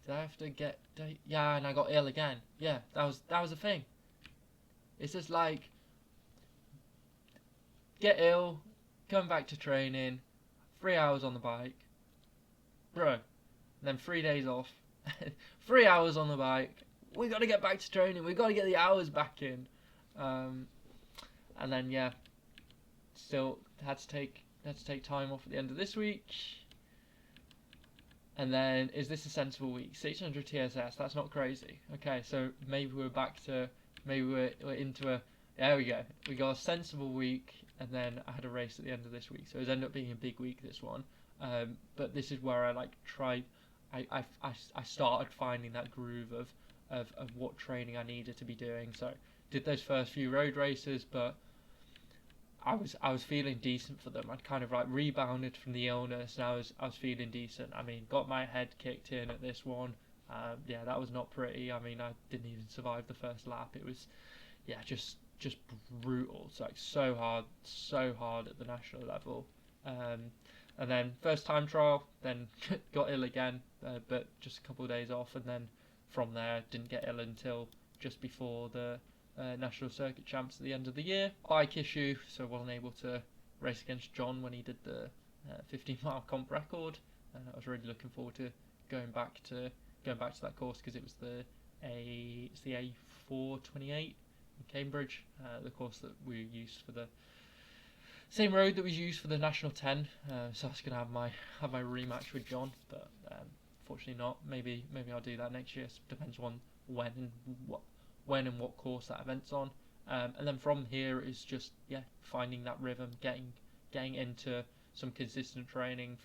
Did I have to get? Yeah, and I got ill again. Yeah, that was a thing. It's just like, get ill, come back to training, 3 hours on the bike, bro. And then 3 days off, 3 hours on the bike. We got to get back to training. We got to get the hours back in. And then yeah, still had to take time off at the end of this week. And then, is this a sensible week? 600 TSS, that's not crazy. Okay, so maybe we're into a, there we go. We got a sensible week, and then I had a race at the end of this week. So it ended up being a big week, this one. But this is where I like I started finding that groove of, of what training I needed to be doing. So did those first few road races, but I was feeling decent for them. I'd kind of like rebounded from the illness, and I was feeling decent. I mean, got my head kicked in at this one. Yeah, that was not pretty. I mean, I didn't even survive the first lap. It was, yeah, just brutal. It's like so hard at the national level. And then first time trial, then got ill again, but just a couple of days off, and then from there didn't get ill until just before the National Circuit Champs at the end of the year. Bike issue, so I wasn't able to race against John when he did the 15-mile comp record. I was really looking forward to going back to that course, because it was the A428 in Cambridge, the course that we used for the same road that was used for the National 10. So I was gonna have my rematch with John, but fortunately not. Maybe I'll do that next year. Depends on when and what course that event's on. And then from here is just finding that rhythm, getting into some consistent training.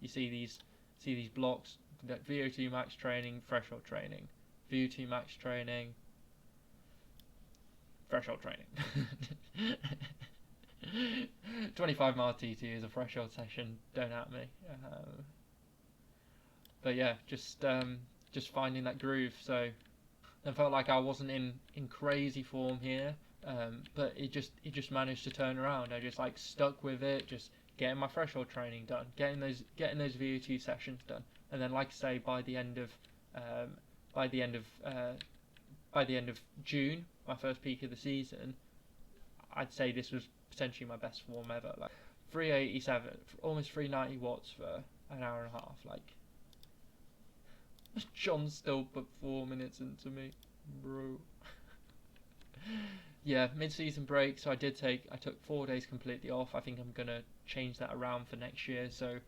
You see these blocks, that VO2 max training, threshold training, VO2 max training, threshold training. 25-mile TT is a threshold session, don't at me. But yeah, just finding that groove. So I felt like I wasn't in crazy form here, but it just managed to turn around. I just like stuck with it, just getting my threshold training done, getting those VO2 sessions done, and then like I say, by the end of June, my first peak of the season, I'd say this was potentially my best form ever. Like 387, almost 390 watts for an hour and a half. Like, John still put 4 minutes into me, bro. Yeah, mid-season break. So I took 4 days completely off. I think I'm gonna change that around for next year. So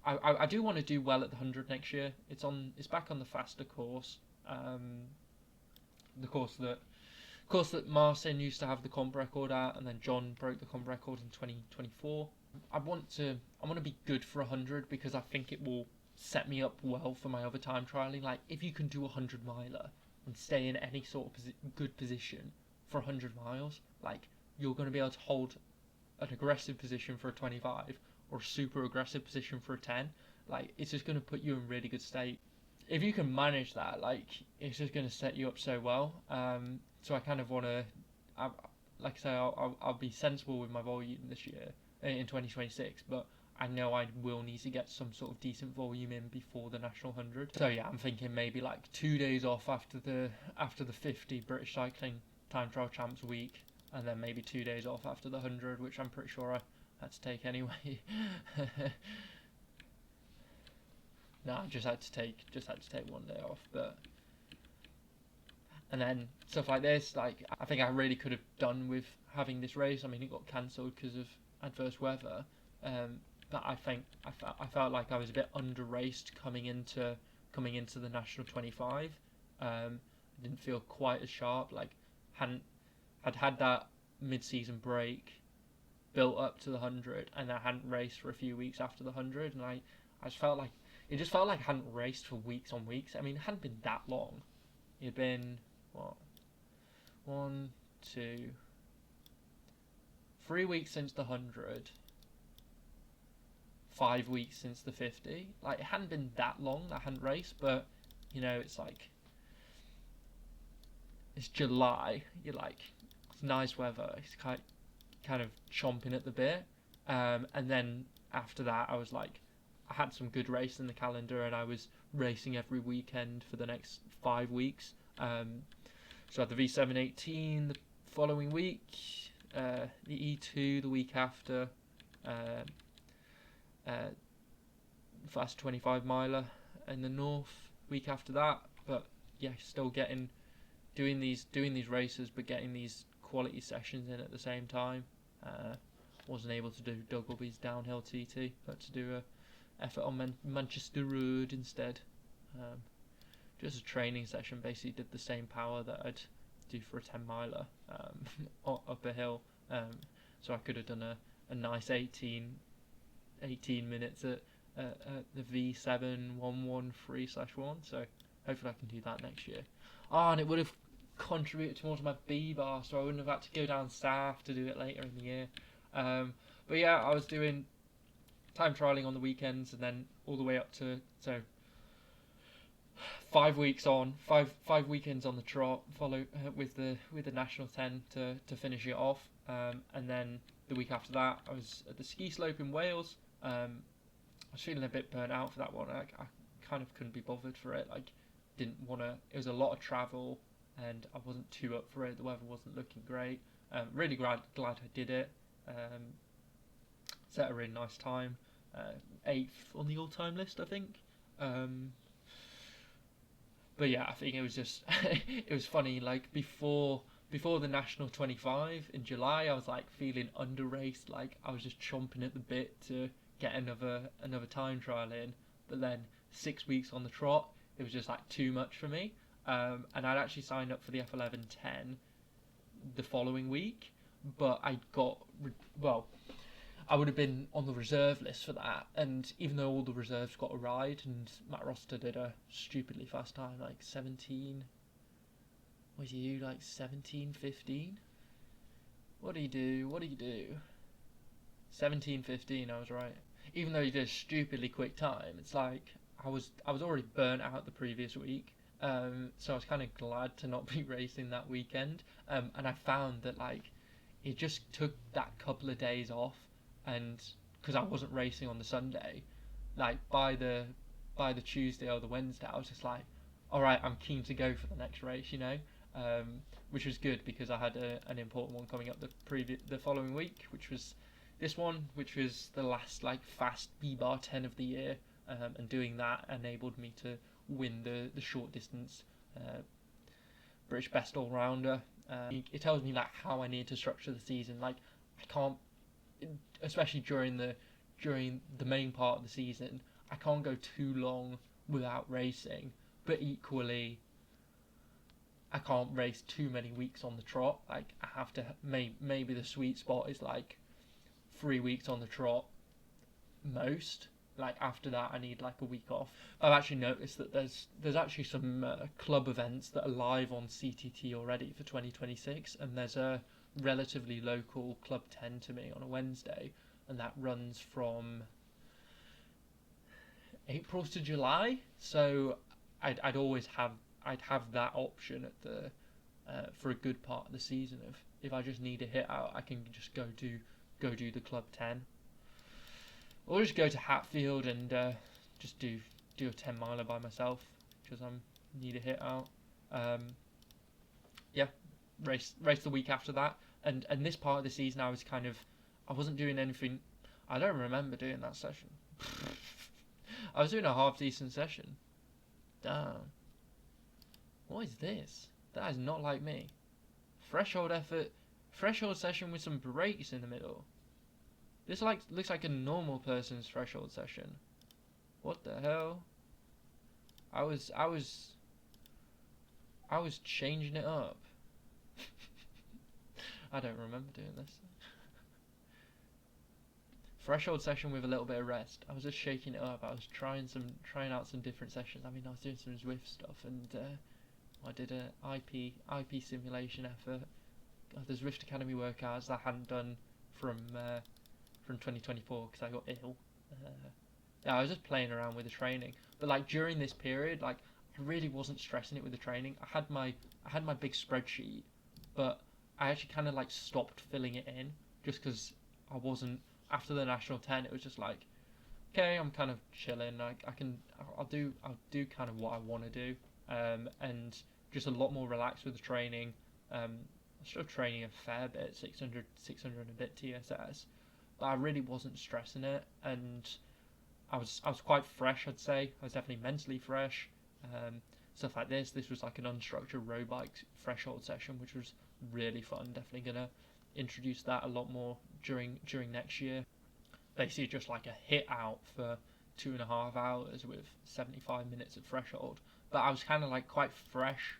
I do want to do well at the 100 next year. It's back on the faster course. The course that Marcin used to have the comp record at, and then John broke the comp record in 2024. I want to be good for 100, because I think it will set me up well for my other time trialing. Like, if you can do a 100-miler and stay in any sort of good position for 100 miles, like, you're going to be able to hold an aggressive position for a 25 or a super aggressive position for a 10. Like, it's just going to put you in really good state. If you can manage that, like, it's just going to set you up so well. So I kind of want to, like I say, I'll be sensible with my volume this year in 2026, but I know I will need to get some sort of decent volume in before the National 100. So yeah, I'm thinking maybe like 2 days off after the 50 British Cycling Time Trial Champs week, and then maybe 2 days off after the 100, which I'm pretty sure I had to take anyway. No, I just had to take 1 day off, but. And then stuff like this, like, I think I really could have done with having this race. I mean, it got cancelled because of adverse weather, but I felt like I was a bit under raced coming into the National 25. I didn't feel quite as sharp. Like, had that mid-season break, built up to the 100, and I hadn't raced for a few weeks after the 100, and I just felt like I hadn't raced for weeks on weeks. I mean, it hadn't been that long. It had been, what, 1, 2, 3 weeks since the 100, 5 weeks since the 50. Like, it hadn't been that long that I hadn't raced, but, you know, it's like, it's July, you're like, it's nice weather, it's kind of chomping at the bit, and then after that I was like, I had some good race in the calendar, and I was racing every weekend for the next 5 weeks. So I had the V718 the following week, the E2 the week after, fast 25 miler in the north week after that. But yeah, still doing these races, but getting these quality sessions in at the same time. Wasn't able to do Dougleby's downhill TT, but to do a effort on Manchester Road instead. Just a training session, basically did the same power that I'd do for a 10 miler up a hill. So I could have done a nice 18 minutes at the V7 113/1. So hopefully I can do that next year. Oh, and it would have contributed towards my B bar, so I wouldn't have had to go down south to do it later in the year. But yeah, I was doing time trialing on the weekends, and then all the way up to 5 weeks on, five weekends on the trot, follow with the national 10 to finish it off, and then the week after that I was at the ski slope in Wales. I was feeling a bit burnt out for that one. I kind of couldn't be bothered for it. Like, didn't want to. It was a lot of travel, and I wasn't too up for it. The weather wasn't looking great. Really glad I did it. Set a really nice time. 8th on the all-time list, I think. But yeah, I think it was just it was funny. Like before the national 25 in July, I was like feeling under raced. Like I was just chomping at the bit to get another time trial in. But then 6 weeks on the trot, it was just like too much for me. And I'd actually signed up for the F11 10 the following week, but I would have been on the reserve list for that, and even though all the reserves got a ride, and Matt Roster did a stupidly fast time, like 17, what did he do, like 17:15? What did he do? 17:15, I was right. Even though he did a stupidly quick time, it's like, I was already burnt out the previous week, so I was kind of glad to not be racing that weekend, and I found that, like, it just took that couple of days off, and because I wasn't racing on the Sunday, like by the Tuesday or the Wednesday, I was just like, all right, I'm keen to go for the next race, which was good because I had an important one coming up the following week, which was this one, which was the last like fast B-bar 10 of the year, and doing that enabled me to win the short distance British best all rounder. It tells me like how I need to structure the season. Like I can't, especially during the main part of the season, I can't go too long without racing. But equally, I can't race too many weeks on the trot. Like I have to. Maybe the sweet spot is like 3 weeks on the trot most. Like after that, I need like a week off. I've actually noticed that there's actually some club events that are live on CTT already for 2026, and there's a relatively local Club 10 to me on a Wednesday, and that runs from April to July. So I'd have that option at the for a good part of the season. If I just need a hit out, I can just go do the Club 10. Or just go to Hatfield and just do a 10 miler by myself because I need a hit out. Yeah, race the week after that, and this part of the season I wasn't doing anything. I don't remember doing that session. I was doing a half decent session. Damn. What is this? That is not like me. Threshold effort, threshold session with some breaks in the middle. This looks like a normal person's threshold session. What the hell? I was changing it up. I don't remember doing this. Threshold session with a little bit of rest. I was just shaking it up. I was trying out some different sessions. I mean, I was doing some Zwift stuff, and I did a IP simulation effort. There's Zwift Academy workouts that I hadn't done from 2024 because I got ill. Yeah, I was just playing around with the training, but like during this period, like I really wasn't stressing it with the training. I had my big spreadsheet, but I actually kind of like stopped filling it in just because I wasn't. After the national 10, it was just like, okay, I'm kind of chilling. I'll do kind of what I want to do, and just a lot more relaxed with the training. I'm still training a fair bit, 600 and a bit TSS, but I really wasn't stressing it, and I was quite fresh, I'd say. I was definitely mentally fresh. Stuff like this was like an unstructured road bike threshold session, which was really fun. Definitely gonna introduce that a lot more during next year. Basically just like a hit out for 2.5 hours with 75 minutes of threshold. But I was kind of like quite fresh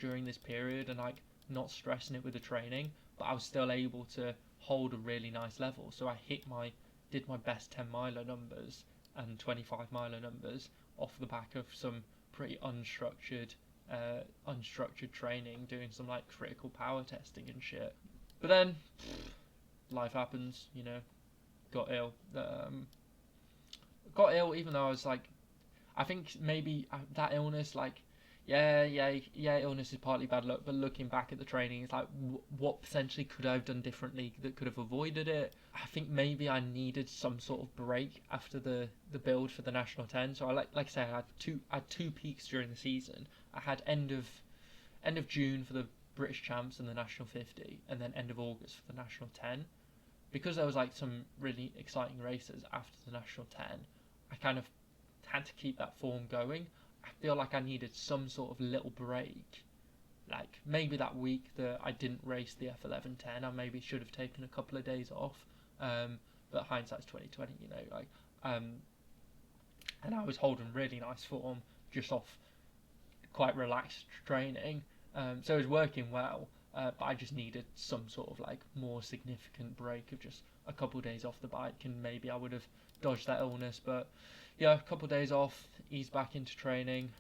during this period, and like not stressing it with the training, but I was still able to hold a really nice level. So I did my best 10 miler numbers and 25 miler numbers off the back of some pretty unstructured training, doing some like critical power testing and shit. But then life happens, you know. Got ill. Got ill even though I was like, I think maybe that illness, like, yeah, illness is partly bad luck, but looking back at the training, it's like, what potentially could I have done differently that could have avoided it? I think maybe I needed some sort of break after the build for the National 10. So like I said, I had two peaks during the season. I had end of June for the British Champs and the National 50, and then end of August for the National 10. Because there was like some really exciting races after the National 10, I kind of had to keep that form going. I feel like I needed some sort of little break. Like maybe that week that I didn't race the F11.10, I maybe should have taken a couple of days off. But hindsight's 2020, you know. Like, and I was holding really nice form just off quite relaxed training. So it was working well. But I just needed some sort of like more significant break of just a couple of days off the bike, and maybe I would have dodged that illness. But yeah, a couple of days off, eased back into training.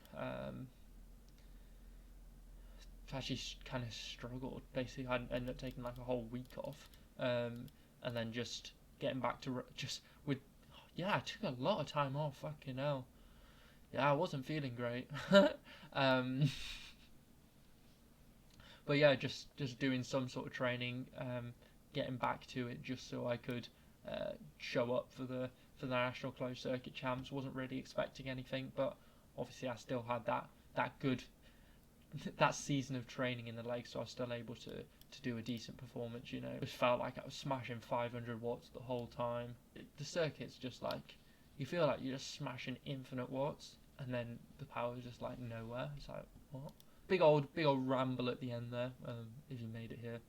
Actually kind of struggled. Basically, I ended up taking like a whole week off, and then just getting back to I took a lot of time off. Fucking hell. Yeah, I wasn't feeling great. But yeah, just doing some sort of training, getting back to it just so I could show up for the National Closed Circuit Champs. Wasn't really expecting anything, but obviously I still had that good that season of training in the legs, so I was still able to do a decent performance. You know, it felt like I was smashing 500 watts the whole time. The circuit's just like, you feel like you're just smashing infinite watts, and then the power is just like nowhere. It's like, what? Big old ramble at the end there, if you made it here.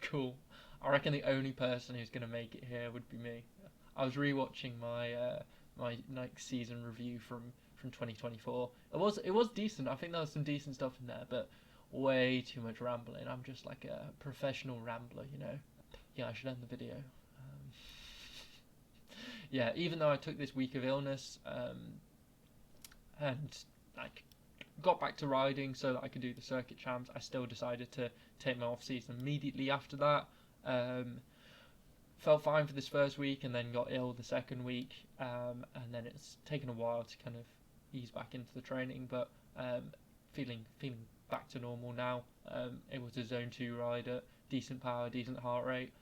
Cool. I reckon the only person who's going to make it here would be me. I was rewatching my like season review from 2024. It was decent. I think there was some decent stuff in there, but way too much rambling. I'm just like a professional rambler, you know. Yeah, I should end the video. Yeah, even though I took this week of illness, and like got back to riding so that I could do the circuit champs, I still decided to take my off season immediately after that. Felt fine for this first week and then got ill the second week, and then it's taken a while to kind of ease back into the training, but feeling back to normal now. Able to zone 2 ride at decent power, decent heart rate,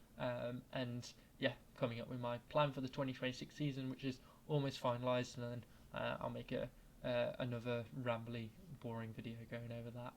and yeah, coming up with my plan for the 2026 season, which is almost finalised, and then I'll make another rambly, boring video going over that.